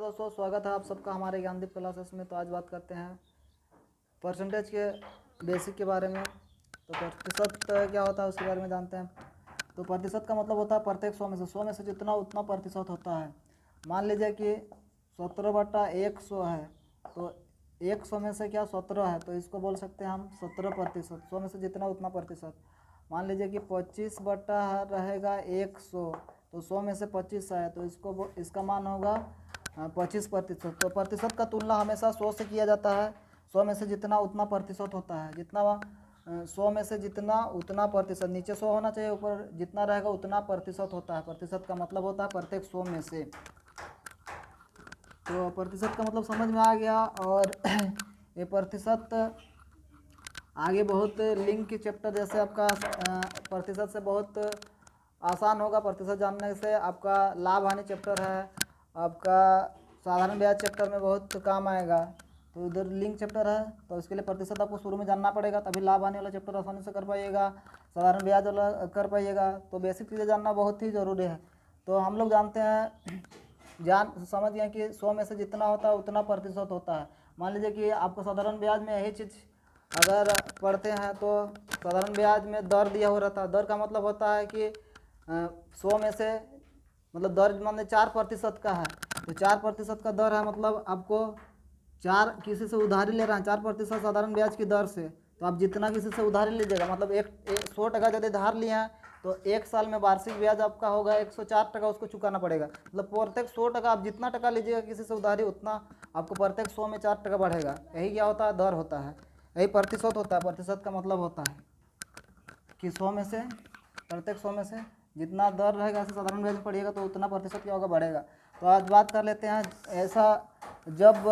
दोस्तों, स्वागत है आप सबका हमारे ज्ञानदीप क्लासेस में। तो आज बात करते हैं परसेंटेज के बेसिक के बारे में। तो प्रतिशत क्या होता है उसके बारे में जानते हैं। तो प्रतिशत का मतलब होता है प्रत्येक 100 में से जितना उतना प्रतिशत होता है। मान लीजिए कि 17/100 है, तो 100 में से क्या 17 है, तो इसको बोल सकते हैं हम 17%। 100 में से जितना उतना प्रतिशत। मान लीजिए कि 25 बटा रहेगा 100, तो 100 में से 25 है, तो इसका मान होगा 25%। तो प्रतिशत का तुलना हमेशा 100 से किया जाता है। 100 में से जितना उतना प्रतिशत होता है। जितना 100 में से जितना उतना प्रतिशत, नीचे 100 होना चाहिए, ऊपर जितना रहेगा उतना प्रतिशत होता है। प्रतिशत का मतलब होता है प्रत्येक 100 में से। तो प्रतिशत का मतलब समझ में आ गया। और ये प्रतिशत आगे बहुत लिंक के चैप्टर, जैसे आपका प्रतिशत से बहुत आसान होगा। प्रतिशत जानने से आपका लाभ हानि चैप्टर है, आपका साधारण ब्याज चैप्टर में बहुत काम आएगा। तो इधर लिंक चैप्टर है, तो इसके लिए प्रतिशत आपको शुरू में जानना पड़ेगा, तभी लाभ हानि वाला चैप्टर आसानी से कर पाइएगा, साधारण ब्याज वाला कर पाइएगा। तो बेसिक चीज़ें जानना बहुत ही ज़रूरी है। तो हम लोग जानते हैं, समझ गए कि 100 में से जितना होता है उतना प्रतिशत होता है। मान लीजिए कि आपको साधारण ब्याज में यही चीज़ अगर पढ़ते हैं, तो साधारण ब्याज में दर दिया हो रहता है। दर का मतलब होता है कि 100 में से, मतलब दर मान 4% का है, तो 4% का दर है, मतलब आपको 4 किसी से उधारी ले रहे हैं 4% साधारण ब्याज की दर से। तो आप जितना किसी से उधारी लीजिएगा, मतलब 100 टका यदि धार लिए हैं, तो 1 साल में वार्षिक ब्याज आपका होगा 104 टका, उसको चुकाना पड़ेगा। मतलब प्रत्येक 100 टका आप जितना टका लीजिएगा किसी से उधारी, उतना आपको प्रत्येक 100 में 4 टका बढ़ेगा। यही क्या होता है, दर होता है, यही प्रतिशत होता है। प्रतिशत का मतलब होता है कि 100 में से, प्रत्येक 100 में से जितना दर रहेगा, ऐसे साधारण ब्याज में पड़िएगा तो उतना प्रतिशत क्या होगा, बढ़ेगा। तो आज बात कर लेते हैं ऐसा, जब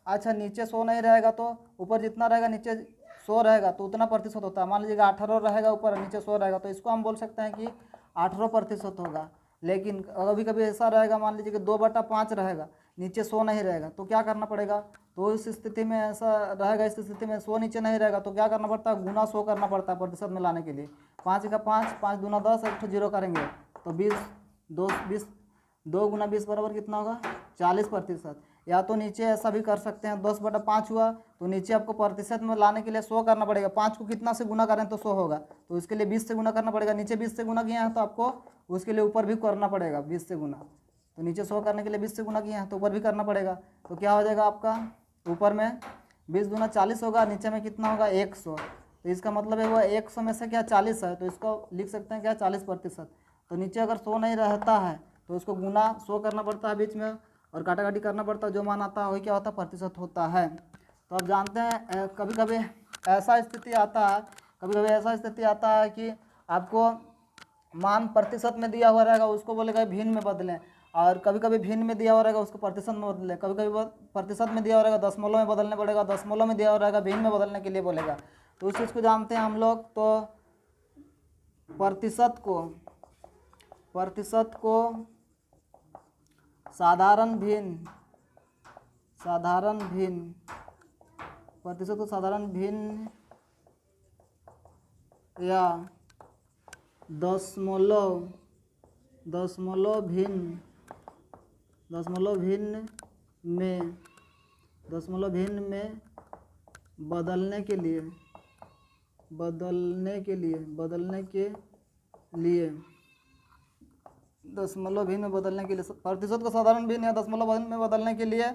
अच्छा नीचे 100 नहीं रहेगा तो ऊपर जितना रहेगा, नीचे 100 रहेगा तो उतना प्रतिशत होता है। मान लीजिएगा 18 रहेगा ऊपर, नीचे 100 रहेगा, तो इसको हम बोल सकते हैं कि 18% होगा। लेकिन कभी कभी ऐसा रहेगा, मान लीजिए कि 2/5 रहेगा, नीचे 100 नहीं रहेगा, तो क्या करना पड़ेगा। तो इस स्थिति में ऐसा रहेगा, इस स्थिति में 100 नीचे नहीं रहेगा, तो क्या करना पड़ता है, गुना 100 करना पड़ता है प्रतिशत में लाने के लिए। 5 का 5, 5 दूना 10, एक तो 0 करेंगे तो 20, 2 गुना 20 बराबर कितना होगा, 40%। या तो नीचे ऐसा भी कर सकते हैं, 10/5 हुआ, तो नीचे आपको प्रतिशत में लाने के लिए 100 करना पड़ेगा। 5 को कितना से गुना करें तो 100 होगा, तो इसके लिए 20 से गुना करना पड़ेगा। नीचे 20 से गुना किया है तो आपको उसके लिए ऊपर भी करना पड़ेगा 20 से गुना। तो नीचे 100 करने के लिए 20 से गुना किया है तो ऊपर भी करना पड़ेगा। तो क्या हो जाएगा आपका, ऊपर में 20 दूना 40 होगा, नीचे में कितना होगा 100। तो इसका मतलब है वो 100 में से क्या 40 है, तो इसको लिख सकते हैं क्या 40%। तो नीचे अगर 100 नहीं रहता है तो उसको गुना 100 करना पड़ता है बीच में, और काटा काटी करना पड़ता है, जो मान आता है वही क्या होता है, प्रतिशत होता है। तो आप जानते हैं कभी कभी ऐसा स्थिति आता है, कि आपको मान प्रतिशत में दिया हुआ रहेगा, उसको बोलेगा भिन्न में बदलें, और कभी कभी भिन्न में दिया हुआ रहेगा उसको प्रतिशत में बदलें। कभी कभी प्रतिशत में दिया हुआ रहेगा दशमलव में बदलने पड़ेगा, दशमलव में दिया हुआ रहेगा भिन्न में बदलने के लिए बोलेगा। तो उस चीज़ को जानते हैं हम लोग। तो प्रतिशत को साधारण भिन्न, प्रतिशत को साधारण भिन्न या दशमलव भिन्न में बदलने के लिए दशमलव भिन्न में बदलने के लिए, प्रतिशत को साधारण भिन्न या दशमलव भिन्न में बदलने के लिए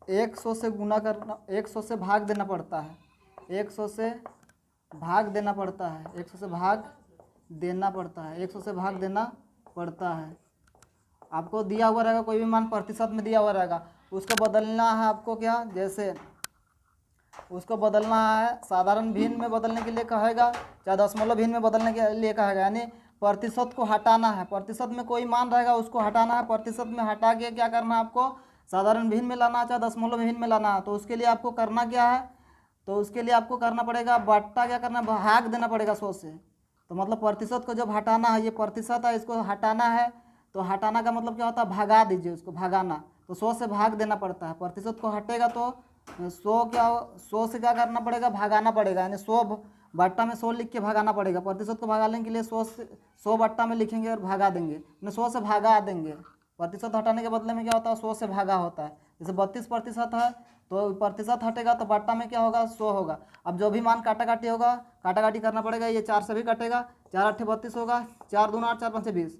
100 से गुना करना, 100 से भाग देना पड़ता है, 100 से भाग देना पड़ता है, 100 से भाग देना पड़ता है। आपको दिया हुआ रहेगा कोई भी मान प्रतिशत में दिया हुआ रहेगा, उसको बदलना है आपको। क्या, जैसे उसको बदलना है साधारण भिन्न में बदलने के लिए कहेगा, चाहे दशमलव भिन्न में बदलने के लिए कहेगा, यानी प्रतिशत को हटाना है। प्रतिशत में कोई मान रहेगा उसको हटाना है, प्रतिशत में हटा के क्या करना है आपको, साधारण भिन्न में लाना है, चाहे दशमलव भिन्न में लाना है। तो उसके लिए आपको करना क्या है, तो उसके लिए आपको करना पड़ेगा बट्टा, क्या करना है, भाग देना पड़ेगा 100 से। तो मतलब प्रतिशत को जब हटाना है, ये प्रतिशत है, इसको हटाना है, तो हटाना का मतलब क्या होता है, भगा दीजिए, उसको भगाना। तो 100 से भाग देना पड़ता है, प्रतिशत को हटेगा तो 100 से क्या करना पड़ेगा, भगाना पड़ेगा, यानी 100 बट्टा में 100 लिख के भगाना पड़ेगा। प्रतिशत को भगाने के लिए 100 बट्टा में लिखेंगे और भगा देंगे, 100 से भगा देंगे, प्रतिशत हटाने के बदले में क्या होता है, 100 से भागा होता है। जैसे 32% है तो प्रतिशत हटेगा तो बट्टा में क्या होगा, 100 होगा। अब जो भी मान काटा काटी होगा, काटा काटी करना पड़ेगा, ये 4 से भी कटेगा, 4 8 32 होगा, 4 दूना 8, 4 5 20,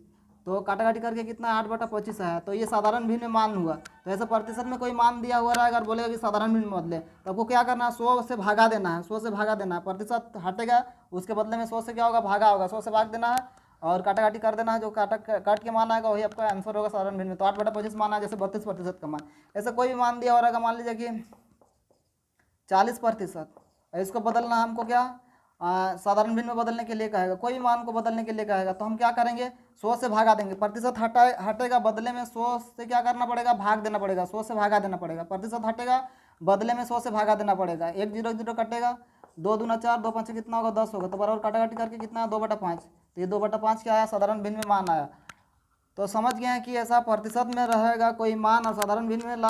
तो काटा काटी करके कितना 8/25 है। तो ये साधारण भिन्न में मान हुआ। तो ऐसे प्रतिशत में कोई मान दिया हुआ रहेगा और बोलेगा कि साधारण भिन्न में बदले, तो आपको क्या करना है, 100 से भागा देना है, 100 से भागा देना है। प्रतिशत हटेगा उसके बदले में 100 से क्या होगा, भागा होगा, 100 से भाग देना है और काटा काटी कर देना है। जो काट के मान आएगा वही आपका आंसर होगा साधारण भिन्न में। तो 8/25 मान है, जैसे 32% का मान। ऐसे कोई भी मान दिया हो रहेगा, मान लीजिए कि 40%, इसको बदलना हमको क्या, साधारण भिन्न में बदलने के लिए कहेगा, कोई भी मान को बदलने के लिए कहेगा, तो हम क्या करेंगे, 100 से भागा देंगे। प्रतिशत हटेगा, बदले में 100 से क्या करना पड़ेगा, भाग देना पड़ेगा, 100 से भागा देना पड़ेगा। प्रतिशत हटेगा, बदले में 100 से भागा देना पड़ेगा। 1 0 0 कटेगा, 2 दूना 4, 2 5 कितना होगा, 10 होगा। तो बराबर काटा काटी करके कितना है, 2/5। तो ये 2/5 क्या आया, साधारण भिन्न में मान आया। तो समझ गए हैं कि ऐसा प्रतिशत में रहेगा कोई मान और साधारण भिन्न में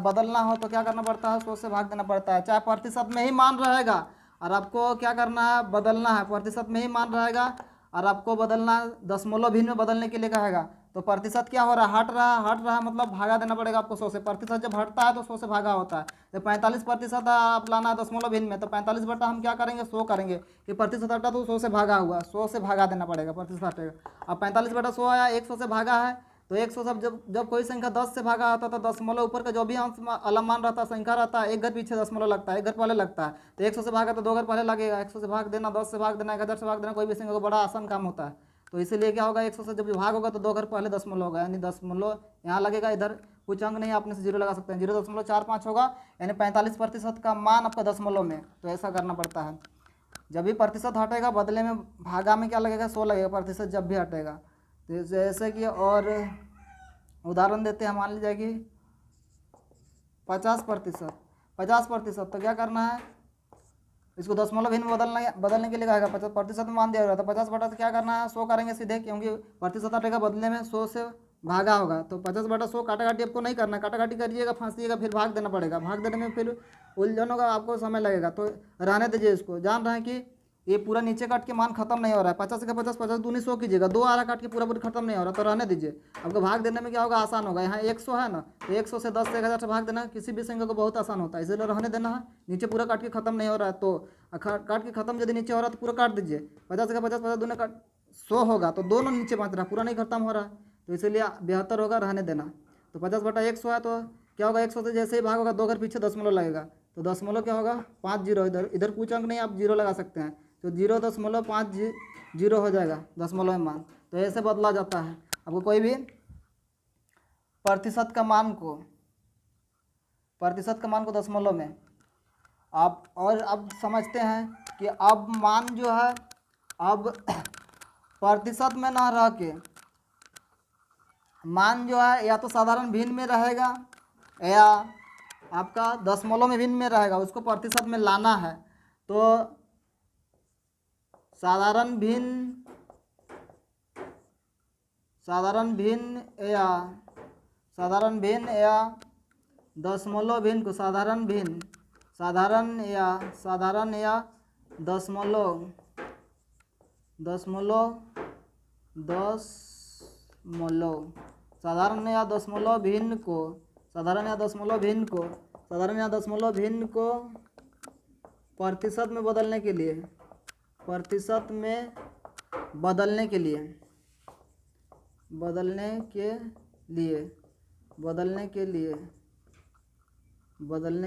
बदलना हो तो क्या करना पड़ता है, 100 से भाग देना पड़ता है। चाहे प्रतिशत में ही मान रहेगा और आपको क्या करना है, बदलना है, प्रतिशत में ही मान रहेगा और आपको बदलना दशमलव भिन्न में बदलने के लिए कहेगा। तो प्रतिशत क्या हो रहा है, हट रहा मतलब भागा देना पड़ेगा आपको 100 से। प्रतिशत जब हटता है तो 100 से भागा होता है। जब 45% आप लाना है दशमलव भिन्न में, तो 45 बटा हम क्या करेंगे, 100 करेंगे कि प्रतिशत हटा तो 100 से भागा हुआ, 100 से भागा देना पड़ेगा, प्रतिशत हटेगा। अब 45/100 आया, 100 से भागा है, तो 100 सब जब कोई संख्या 10 से भागा होता है तो दशमलव ऊपर का जो भी अंश अलग मान रहता है, संख्या रहता है, एक घर पीछे दशमलव लगता है, एक घर पहले लगता है। तो 100 से भागा तो 2 घर पहले लगेगा। 100 से भाग देना, 10 से भाग देना, 1000 से भाग देना, कोई भी संख्या को बड़ा आसान काम होता है। तो इसीलिए क्या होगा, 100 से जब भाग होगा तो 2 घर पहले दशमलव होगा, यानी दशमलव यहाँ लगेगा, इधर कुछ अंक नहीं, आपने से 0 लगा सकते हैं, 0.45 होगा, यानी 45% का मान आपका दशमलव में। तो ऐसा करना पड़ता है। जब भी प्रतिशत हटेगा बदले में भागा में क्या लगेगा, 100 लगेगा प्रतिशत जब भी हटेगा। तो जैसे कि और उदाहरण देते हैं, मान लीजिए कि 50%, तो क्या करना है, इसको दशमलव भिन्न में बदलने के लिए कहेगा। 50% में मान दिया हुआ था, 50 से क्या करना है, 100 करेंगे सीधे, क्योंकि प्रतिशत हटेगा बदले में 100 से भागा होगा। तो 50/100 काटा काटी आपको नहीं करना, काटा काटी करिएगा, फंसिएगा, फिर भाग देना पड़ेगा। भाग देने में फिर उलझन होगा, आपको समय लगेगा। तो रहने दीजिए इसको। जान रहे हैं कि ये पूरा नीचे काट के मान खत्म नहीं हो रहा है। 50 का 50, 50 दूनी 100 कीजिएगा, 2 आरा काट के पूरा खत्म नहीं हो रहा, तो रहने दीजिए। आपको भाग देने में क्या होगा, आसान होगा। यहाँ 100 है ना, तो 100 से 10 से 1000 से भाग देना किसी भी संख्या को बहुत आसान होता है, इसलिए रहने देना है। नीचे पूरा काट के खत्म नहीं हो रहा है, तो काट के खत्म यदि नीचे हो रहा है तो पूरा काट दीजिए। 50 का 50, 50 दूनी 100 होगा, तो दोनों नीचे बच रहा है, पूरा नहीं खत्म हो रहा है, तो इसीलिए बेहतर होगा रहने देना। तो 50/100 है, तो क्या होगा, 100 से जैसे ही भाग होगा 2 घर पीछे दशमलव लगेगा, तो दशमलव क्या होगा, 5 0, इधर कुछ अंक नहीं, आप 0 लगा सकते हैं, तो 0.50 हो जाएगा दशमलव में मान। तो ऐसे बदला जाता है। आपको कोई भी प्रतिशत का मान को दशमलव में आप, और अब समझते हैं कि अब मान जो है, अब प्रतिशत में ना रह के मान जो है या तो साधारण भिन्न में रहेगा या आपका दशमलव में भिन्न में रहेगा, उसको प्रतिशत में लाना है। तो साधारण भिन्न या दशमलव भिन्न को साधारण या दशमलव साधारण या दशमलव भिन्न को प्रतिशत में बदलने के लिए बदलने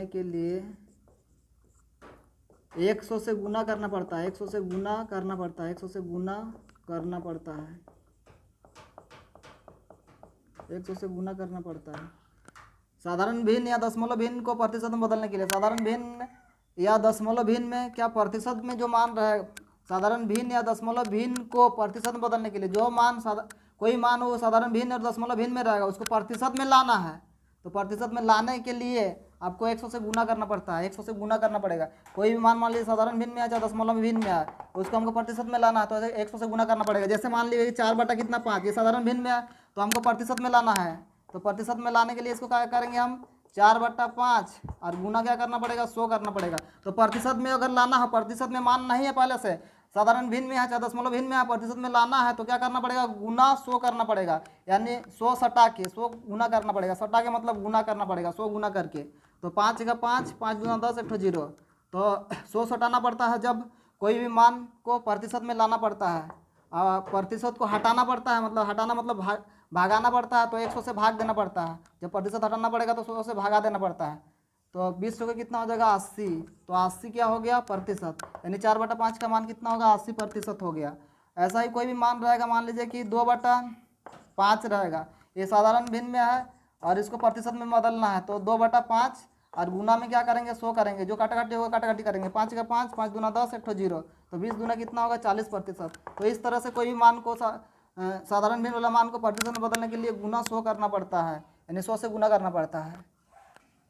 के लिए 100 से गुना करना पड़ता है, 100 से गुना करना पड़ता है, 100 से गुना करना पड़ता है, 100 से गुना करना पड़ता है। साधारण भिन्न या दशमलव भिन्न को प्रतिशत में बदलने के लिए, साधारण भिन्न या दशमलव भिन्न में क्या प्रतिशत में जो मान रहे, साधारण भिन्न या दशमलव भिन्न को प्रतिशत में बदलने के लिए जो मान कोई मान हो साधारण भिन्न और दशमलव भिन्न में रहेगा, उसको प्रतिशत में लाना है। तो प्रतिशत में लाने के लिए आपको 100 से गुना करना पड़ता है, 100 से गुना करना पड़ेगा। कोई भी मान लीजिए साधारण भिन्न में है चाहे दशमलव में भिन्न में है, उसको हमको प्रतिशत में लाना है, तो 100 से गुना करना पड़ेगा। जैसे मान लीजिए 4/5 ये साधारण भिन्न में है, तो हमको प्रतिशत में लाना है। तो प्रतिशत में लाने के लिए इसको क्या करेंगे हम, 4/5 और गुना क्या करना पड़ेगा, 100 करना पड़ेगा। तो प्रतिशत में अगर लाना है, प्रतिशत में मान नहीं है पहले से, साधारण भिन्न में है चाहे दशमलव भिन्न में है, प्रतिशत में लाना है तो क्या करना पड़ेगा, गुना 100 करना पड़ेगा, यानी 100 सटा के 100 गुना करना पड़ेगा, सटा के मतलब गुना करना पड़ेगा 100 गुना करके। तो 5 का 5, 5 गुना 10, 1 0। तो 100 सटाना पड़ता है जब कोई भी मान को प्रतिशत में लाना पड़ता है, प्रतिशत को हटाना पड़ता है, मतलब हटाना मतलब भागाना पड़ता है, तो 100 से भाग देना पड़ता है। जब प्रतिशत हटाना पड़ेगा तो 100 से भागा देना पड़ता है। तो 20 का कितना हो जाएगा 80, तो 80 क्या हो गया प्रतिशत, यानी 4/5 का मान कितना होगा 80% हो गया। ऐसा ही कोई भी मान रहेगा, मान लीजिए कि 2/5 रहेगा, ये साधारण भिन्न में है और इसको प्रतिशत में बदलना है, तो 2/5 और गुना में क्या करेंगे 100 करेंगे, जो काटाकाटी होगा काटाकाटी करेंगे, 5 का 5, 5 दूना 10, 1 0। तो 20 दूना कितना होगा 40%। तो इस तरह से कोई भी मान को साधारण भिन्न वाला मान को प्रतिशत में बदलने के लिए गुना 100 करना पड़ता है, यानी 100 से गुना करना पड़ता है।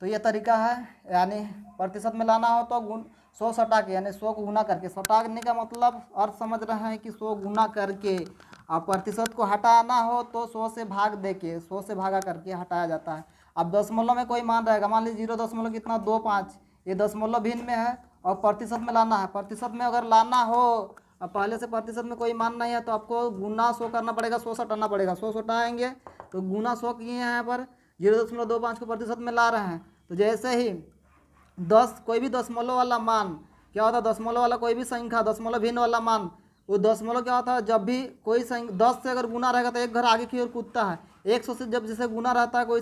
तो ये तरीका है, यानी प्रतिशत में लाना हो तो 100 सटा के, यानी 100 को गुना करके, सटाने का मतलब अर्थ समझ रहे हैं कि 100 गुना करके। अब प्रतिशत को हटाना हो तो 100 से भाग दे के, 100 से भागा करके हटाया जाता है। अब दशमलव में कोई मान रहेगा, मान लीजिए 0 कितना 25, ये दशमलव भिन्न में है और प्रतिशत में लाना है। प्रतिशत में अगर लाना हो, अब पहले से प्रतिशत में कोई मान नहीं है तो आपको गुना 100 करना पड़ेगा, 100 सटाना पड़ेगा। 100 सटाएंगे तो गुना 100 किए हैं, यहाँ पर 0.25 को प्रतिशत में ला रहे हैं। तो जैसे ही 10 कोई भी दशमलव वाला मान क्या होता है, दशमलव वाला कोई भी संख्या, दशमलव भिन्न वाला मान, वो दशमलव क्या होता है, जब भी कोई 10 से अगर गुना रहेगा तो एक घर आगे की ओर कूदता है। 100 से जब जैसे गुना रहता है, कोई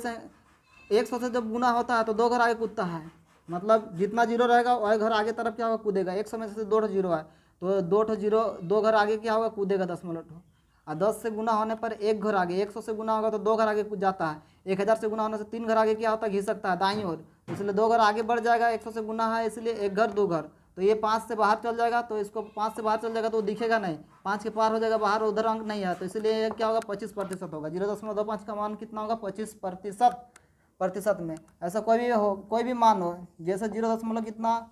100 से जब गुना होता है तो 2 घर आगे कूदता है, मतलब जितना जीरो रहेगा वह घर आगे तरफ क्या होगा कूदेगा। 100 में से 2 जीरो है तो 2 जीरो 2 घर आगे क्या होगा कूदेगा दशमलव। और 10 से गुना होने पर एक घर आगे, 100 से गुना होगा तो 2 घर आगे कूद जाता है। 1000 से गुना होने से 3 घर आगे क्या होता है घिस सकता है दाईं ओर, इसलिए 2 घर आगे बढ़ जाएगा। 100 से गुना है इसलिए 1 घर 2 घर, तो ये 5 से बाहर चल जाएगा, तो इसको 5 से बाहर चल जाएगा तो दिखेगा नहीं, 5 के पार हो जाएगा बाहर, उधर अंक नहीं है, तो इसलिए ये क्या होगा 25% होगा। 0.25 का मान कितना होगा 25% प्रतिशत में। ऐसा कोई भी हो, कोई भी मान हो, जैसे 0 कितना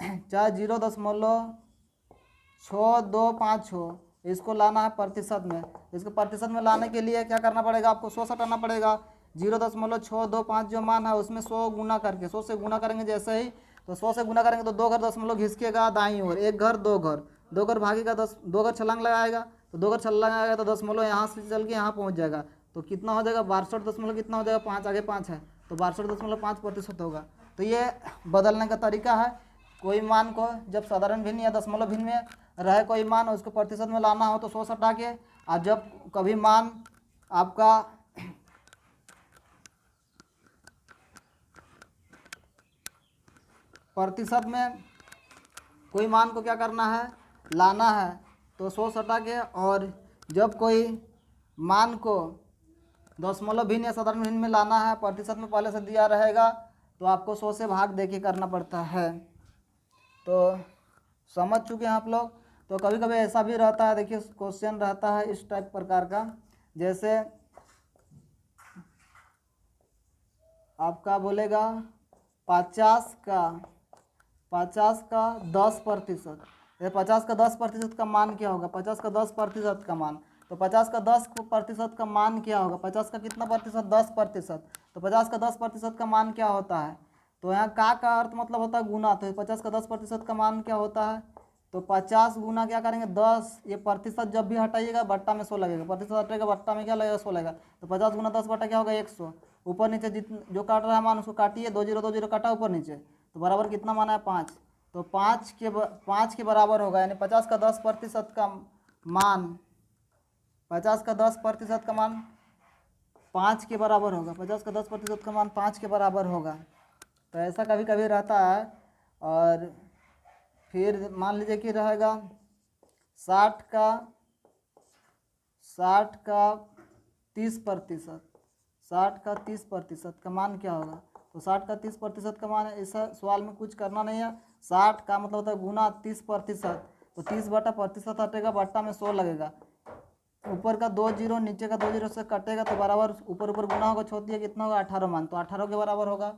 चाहे 0.625 हो, इसको लाना है प्रतिशत में। इसको प्रतिशत में लाने के लिए क्या करना पड़ेगा, आपको 100 सटाना पड़ेगा। 0.625 जो मान है उसमें 100 गुना करके, 100 से गुना करेंगे जैसे ही, तो 100 से गुना करेंगे तो 2 घर दशमलव घिसकेगा दाईं ओर, 1 घर 2 घर, 2 घर भागेगा 2 घर छलांग लगाएगा, तो 2 घर छलांग लगाएगा तो दशमलव यहाँ से चल के यहाँ पहुँच जाएगा, तो कितना हो जाएगा 62 कितना हो जाएगा 5 आगे 5 है तो 62.5% होगा। तो ये बदलने का तरीका है। कोई मान को जब साधारण भिन्न या दशमलव भिन्न में रहे कोई मान उसको प्रतिशत में लाना हो तो 100 सटा के, और जब कभी मान आपका प्रतिशत में कोई मान को क्या करना है लाना है तो 100 सटा के, और जब कोई मान को दशमलव भिन्न या साधारण भिन्न में लाना है प्रतिशत में पहले से दिया रहेगा तो आपको 100 से भाग दे के करना पड़ता है। तो समझ चुके हैं आप लोग। तो कभी कभी ऐसा भी रहता है, देखिए क्वेश्चन रहता है इस टाइप प्रकार का, जैसे आपका बोलेगा 50 का 10%, 50 का 10% का मान क्या होगा, 50 का 10% का मान, तो 50 का 10% का मान क्या होगा, 50 का कितना प्रतिशत 10%, तो 50 का 10% का मान क्या होता है, तो यहाँ का अर्थ मतलब होता है गुना, तो 50 का 10% का मान क्या होता है, तो 50 गुना क्या करेंगे 10, ये प्रतिशत जब भी हटाइएगा बट्टा में 100 लगेगा, प्रतिशत हटेगा बट्टा में क्या लगेगा 100 लगेगा, तो 50 गुना 10 बट्टा क्या होगा 100, ऊपर नीचे जो काट रहा है मान उसको काटिए, 2 0 काटा ऊपर नीचे, तो बराबर कितना माना है 5, तो 5 के बराबर होगा, यानी 50 का 10% का मान 50 का 10% का मान 5 के बराबर होगा, 50 का 10% का मान 5 के बराबर होगा। तो ऐसा कभी कभी रहता है। और फिर मान लीजिए कि रहेगा 60 का 30%, 60 का 30% का मान क्या होगा, तो 60 का 30% का मान है, इस सवाल में कुछ करना नहीं है। 60 का मतलब होता है गुना 30%, तो 30 बटा प्रतिशत हटेगा बट्टा में 100 लगेगा, ऊपर का 2 जीरो नीचे का 2 जीरो से कटेगा तो बराबर ऊपर ऊपर गुना होगा, छोड़िए कितना होगा 18 मान, तो 18 के बराबर होगा,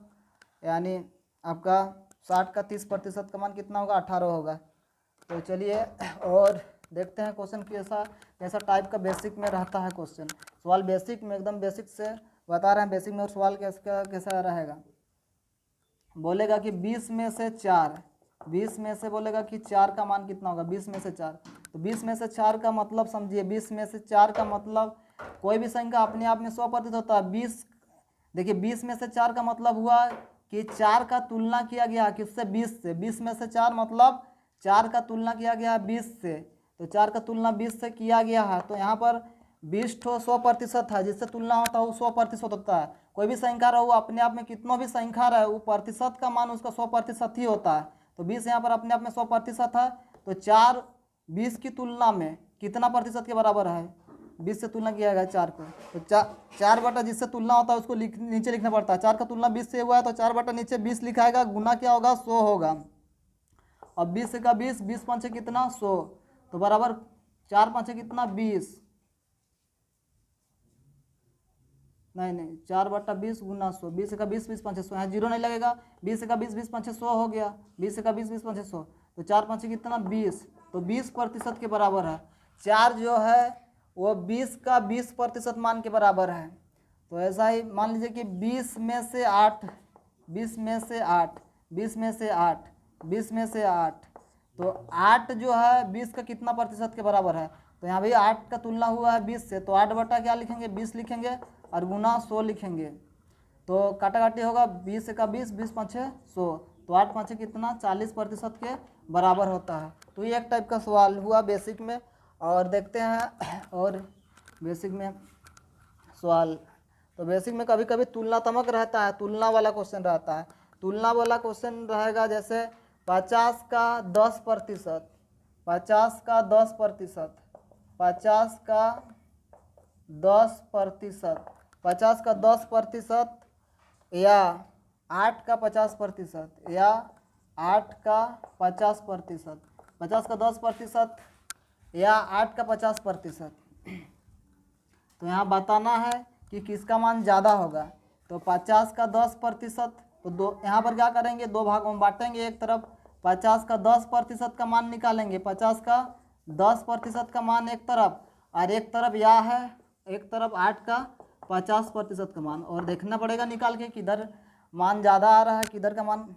यानी आपका 60 का 30% का मान कितना होगा 18 होगा। तो चलिए और देखते हैं क्वेश्चन कैसा टाइप का बेसिक में रहता है क्वेश्चन। सवाल बेसिक में एकदम बेसिक से बता रहे हैं, बेसिक में और सवाल कैसा रहेगा। बोलेगा कि 20 में से 4 20 में से बोलेगा कि 4 का मान कितना होगा, 20 में से 4। तो 20 में से 4 का मतलब समझिए, 20 में से 4 का मतलब कोई भी संख्या अपने आप में 100% होता है। 20 देखिए 20 में से 4 का मतलब हुआ कि 4 का तुलना किया गया किससे, 20 से। 20 में से 4 मतलब 4 का तुलना किया गया 20 से, तो 4 का तुलना 20 से किया गया है। तो यहाँ पर 20 ठो 100% है, जिससे तुलना होता है वो 100% होता है। कोई भी संख्या रहो, अपने आप में कितना भी संख्या रहे, वो प्रतिशत का मान उसका 100% ही होता है। तो 20 यहाँ पर अपने आप में 100% है। तो 4 20 की तुलना में कितना प्रतिशत के बराबर है, 20 से तुलना किया गया 4 को। तो 4 बटा जिससे तुलना होता है उसको नीचे लिखना पड़ता है। 4 का तुलना 20 से हुआ है तो 4 बटा नीचे 20 लिखाएगा, गुना क्या होगा, 100 होगा। अब 20 का 20, 20 पंचे कितना, 100, तो बराबर 4 पंचे कितना, 20, नहीं 4 बटा 20 गुना 100, 20 का 20, 20 पंचे 100, यहाँ जीरो नहीं लगेगा। 20 का 20, 20 पंचे 100 हो गया, 20 का 20, 20 पंचे 100, तो 4 पंचे कितना, 20, तो 20% के बराबर है। 4 जो है वो 20 का 20% मान के बराबर है। तो ऐसा ही मान लीजिए कि 20 में से 8, 20 में से 8, 20 में से 8, 20 में से 8, तो 8 जो है 20 का कितना प्रतिशत के बराबर है। तो यहाँ भी 8 का तुलना हुआ है 20 से, तो 8 बटा क्या लिखेंगे, 20 लिखेंगे और गुना 100 लिखेंगे। तो काटाकाटी होगा, 20 का 20, 20 पाँचे 100, तो 8 पाँचे कितना, 40% के बराबर होता है। तो ये एक टाइप का सवाल हुआ बेसिक में। और देखते हैं और बेसिक में सवाल। तो बेसिक में कभी कभी तुलनात्मक रहता है, तुलना वाला क्वेश्चन रहता है। तुलना वाला क्वेश्चन रहेगा जैसे 50 का 10%, 50 का 10%, 50 का 10%, 50 का 10% या 8 का 50% या 8 का 50%, 50 का 10% या 8 का 50%। तो यहाँ बताना है कि किसका मान ज़्यादा होगा। तो 50 का 10%, तो दो यहाँ पर क्या करेंगे, दो भागों में बांटेंगे। एक तरफ 50 का 10% का मान निकालेंगे, 50 का 10% का मान एक तरफ, और एक तरफ यह है, एक तरफ 8 का 50% का मान। और देखना पड़ेगा निकाल के किधर मान ज़्यादा आ रहा है, किधर का मान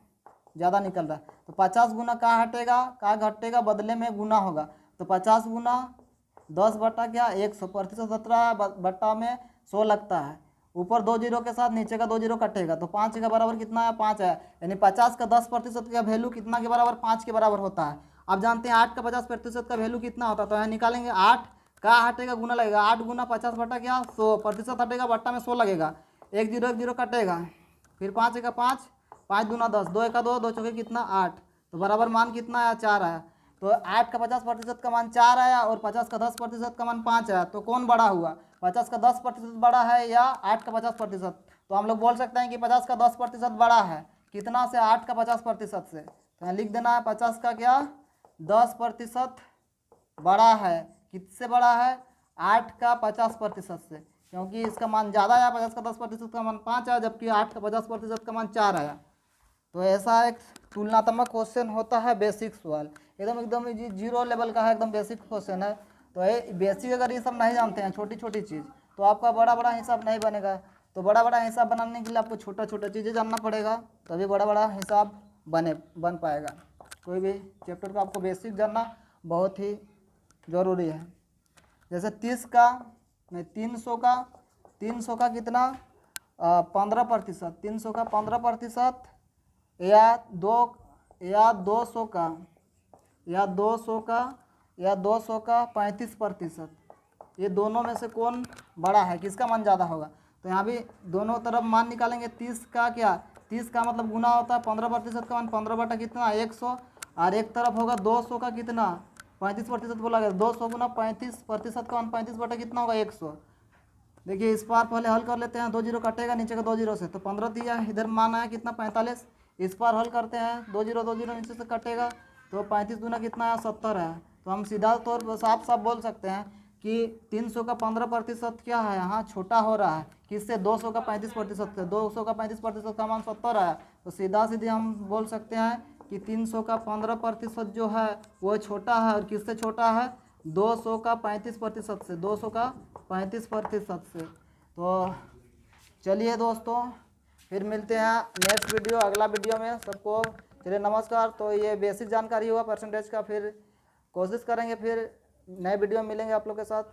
ज़्यादा निकल रहा है। तो 50 गुना कहाँ हटेगा, कहाँ घटेगा, बदले में गुना होगा। तो 50 गुना 10 बटा क्या 100, प्रतिशत 17 बटा में 100 लगता है। ऊपर 2 जीरो के साथ नीचे का 2 जीरो कटेगा, तो 5 के बराबर कितना है, 5 है। यानी 50 का 10% का वैल्यू कितना के बराबर, 5 के बराबर होता है। अब जानते हैं 8 का 50% का वैल्यू कितना होता है। तो यहाँ निकालेंगे, 8 कहाँ हटेगा, गुना लगेगा, 8 गुना 50 बटा क्या 100, प्रतिशत हटेगा, बट्टा में 100 लगेगा, एक जीरो कटेगा, फिर 5 का 5, 5 दूना 10, 2 का 2, 2 चौके कितना 8, तो बराबर मान कितना आया, 4 आया। तो 8 का 50% का मान 4 आया और 50 का 10% का मान 5 आया। तो कौन बड़ा हुआ, 50 का 10% बड़ा है या 8 का 50%। तो हम लोग बोल सकते हैं कि 50 का 10% बड़ा है, कितना से, 8 का 50% से। तो यहाँ लिख देना है 50 का क्या 10% बड़ा है, किससे बड़ा है, 8 का 50% से, क्योंकि इसका मान ज़्यादा आया, 50 का 10% का मान 5 आया, जबकि 8 का 50% का मान 4 आया। तो ऐसा एक तुलनात्मक क्वेश्चन होता है, बेसिक सवाल, एकदम जीरो लेवल का है, एकदम बेसिक क्वेश्चन है। तो ये बेसिक अगर ये सब नहीं जानते हैं, छोटी छोटी चीज़, तो आपका बड़ा बड़ा हिसाब नहीं बनेगा। तो बड़ा बड़ा हिसाब बनाने के लिए आपको छोटा छोटा चीज़ें जानना पड़ेगा, तभी बड़ा बड़ा हिसाब बन पाएगा। कोई भी चैप्टर का आपको बेसिक जानना बहुत ही ज़रूरी है। जैसे 300 का कितना 15%, 300 का 15%, या 200 का 35%, ये दोनों में से कौन बड़ा है, किसका मान ज़्यादा होगा। तो यहाँ भी दोनों तरफ मान निकालेंगे। 30 का क्या, 30 का मतलब गुना होता है 15% का मान, 15 बटा कितना 100, और एक तरफ होगा 200 का कितना 35% बोला गया, 200 गुना 35% का मान 35 बटा कितना होगा 100। देखिए इस बार पहले हल कर लेते हैं, 2 जीरो कटेगा नीचे का 2 जीरो से, तो 15 दिया, इधर मान आया कितना 45। इस बार हल करते हैं, 2 जीरो नीचे से कटेगा, तो 35 दूना कितना है 70 है। तो हम सीधा तौर पर साफ साफ बोल सकते हैं कि 300 का 15% क्या है, यहाँ छोटा हो रहा है, किससे 200 का 35% से, 200 का 35% का मान 70 है। तो सीधा सीधे हम बोल सकते हैं कि 300 का 15% जो है वो छोटा है, और किससे छोटा है 200 का 35% से, 200 का 35% से। तो चलिए दोस्तों, फिर मिलते हैं नेक्स्ट वीडियो, अगला वीडियो में। सबको चलिए नमस्कार। तो ये बेसिक जानकारी हुआ परसेंटेज का, फिर कोशिश करेंगे फिर नए वीडियो में मिलेंगे आप लोग के साथ।